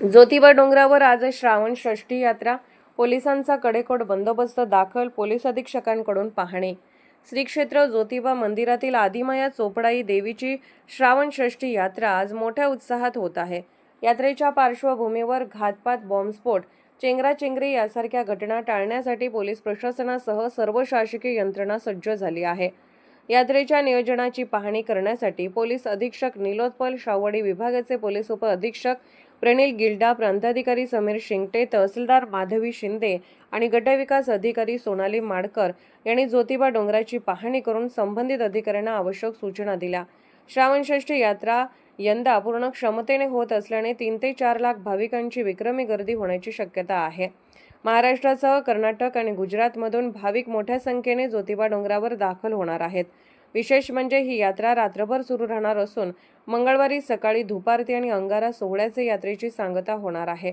ज्योतिबा डोंगरावर आज श्रावण षष्ठी यात्रा, पोलिसांचा कडेकोट बंदोबस्त दाखल, पोलीस अधीक्षकांकडून पाहणी। श्री क्षेत्र ज्योतिबा मंदिरातील आदिमाया चोपडाई देवीची श्रावण षष्ठी यात्रा आज मोठ्या उत्साहात होत आहे। यात्रेच्या पार्श्वभूमीवर घातपात, बॉम्बस्फोट, चेंगराचेंगरी यासारख्या घटना टाळण्यासाठी पोलीस प्रशासनासह सर्व शासकीय यंत्रणा सज्ज झाली आहे। यात्रेच्या नियोजनाची पाहणी करण्यासाठी पोलीस अधीक्षक निलोत्पल शावडी, विभागाचे पोलीस उप अधीक्षक प्रणिल गिल्डा, प्रांताधिकारी समीर शिंगटे, तहसीलदार माधवी शिंदे आणि गटविकास अधिकारी सोनाली माडकर यांनी ज्योतिबा डोंगराची पाहणी करून संबंधित अधिकाऱ्यांना आवश्यक सूचना दिल्या। श्रावणषष्ठी यात्रा यंदा पूर्ण क्षमतेने होत असल्याने 3 ते 4 लाख भाविकांची विक्रमी गर्दी होण्याची शक्यता आहे। महाराष्ट्रासह कर्नाटक आणि गुजरातमधून भाविक मोठ्या संख्येने ज्योतिबा डोंगरावर दाखल होणार आहेत। विशेष म्हणजे ही यात्रा रात्रभर सुरू राहणार असून मंगळवारी सकाळी धूपारती आणि अंगारा सोहळ्याचे यात्रेची सांगता होणार आहे।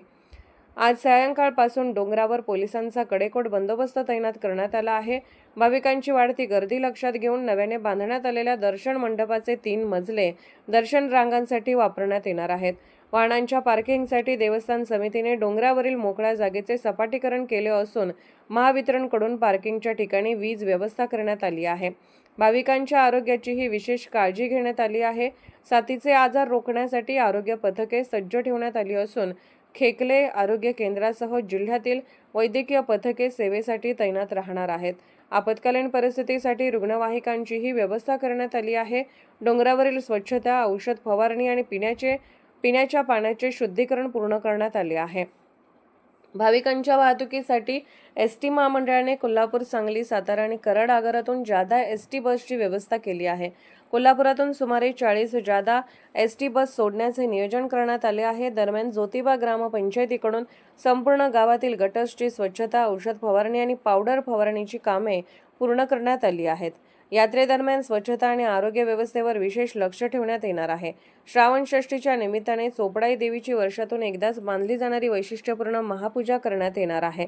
आज सायंकाळपासून डोंगरावर पोलिसांचा कडेकोट बंदोबस्त तैनात करण्यात आला आहे। भाविकांची वाढती गर्दी लक्षात घेऊन नव्याने बांधण्यात आलेल्या दर्शन मंडपाचे 3 मजले दर्शन रांगांसाठी वापरण्यात येणार आहेत। वाहनांच्या पार्किंगसाठी देवस्थान समितीने डोंगरावरील मोकळ्या जागेचे सपाटीकरण केले असून महावितरणकडून पार्किंगच्या ठिकाणी वीज व्यवस्था करण्यात आली आहे। भाविकांच्या आरोग्याचीही विशेष काळजी घेण्यात आली आहे। साथीचे आजार रोखण्यासाठी आरोग्य पथके सज्ज ठेवण्यात आली असून खेकले आरोग्य केंद्रासह जिल्ह्यातील वैद्यकीय पथके सेवेसाठी तैनात राहणार आहेत। आपत्कालीन परिस्थितीसाठी रुग्णवाहिकांचीही व्यवस्था करण्यात आली आहे। डोंगरावरील स्वच्छता, औषध फवारणी आणि पिण्याच्या पाण्याचे शुद्धीकरण पूर्ण करण्यात आले आहे। भाविकांच्या वाहतुकीसाठी एसटी महामंडळाने कोल्हापूर, सांगली, सातारा आणि कराड आगारातून जादा एसटी बसची व्यवस्था केली आहे। कोल्हापुरातून सुमारे 40 जादा एसटी बस सोडण्याचे नियोजन करण्यात आले आहे। दरम्यान ज्योतिबा ग्रामपंचायतीकडून संपूर्ण गावातील गटरची स्वच्छता, औषध फवारणी आणि पावडर फवारणीची कामे पूर्ण करण्यात आली आहेत। यात्रेदरम्यान स्वच्छता आणि आरोग्य व्यवस्थेवर विशेष लक्ष ठेवण्यात येणार आहे। श्रावण षष्ठीच्या निमित्ताने चोपडाई देवीची वर्षातून एकदाच बांधली जाणारी वैशिष्ट्यपूर्ण महापूजा करण्यात येणार आहे।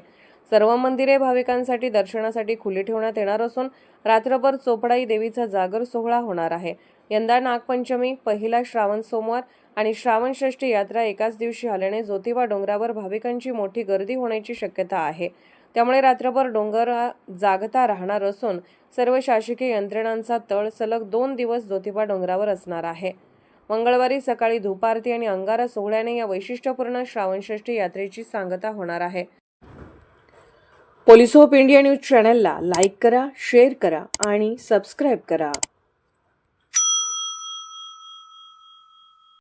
सर्व मंदिरे भाविकांसाठी दर्शनासाठी खुली ठेवण्यात येणार असून रात्रभर चोपडाई देवीचा जागर सोहळा होणार आहे। यंदा नागपंचमी, पहिला श्रावण सोमवार आणि श्रावण षष्ठी यात्रा एकाच दिवशी आल्याने ज्योतिबा डोंगरावर भाविकांची मोठी गर्दी होण्याची शक्यता आहे। त्यामुळे रात्रभर डोंगर जागता राहणार असून सर्व शासकीय यंत्रणांचा तळ सलग 2 दिवस ज्योतिबा डोंगरावर असणार आहे। मंगळवारी सकाळी धूपारती आणि अंगारा सोहळ्याने या वैशिष्ट्यपूर्ण श्रावणषष्ठी यात्रेची सांगता होणार आहे। पोलीस ऑफ इंडिया न्यूज चॅनलला लाईक करा, शेअर करा आणि सबस्क्राईब करा।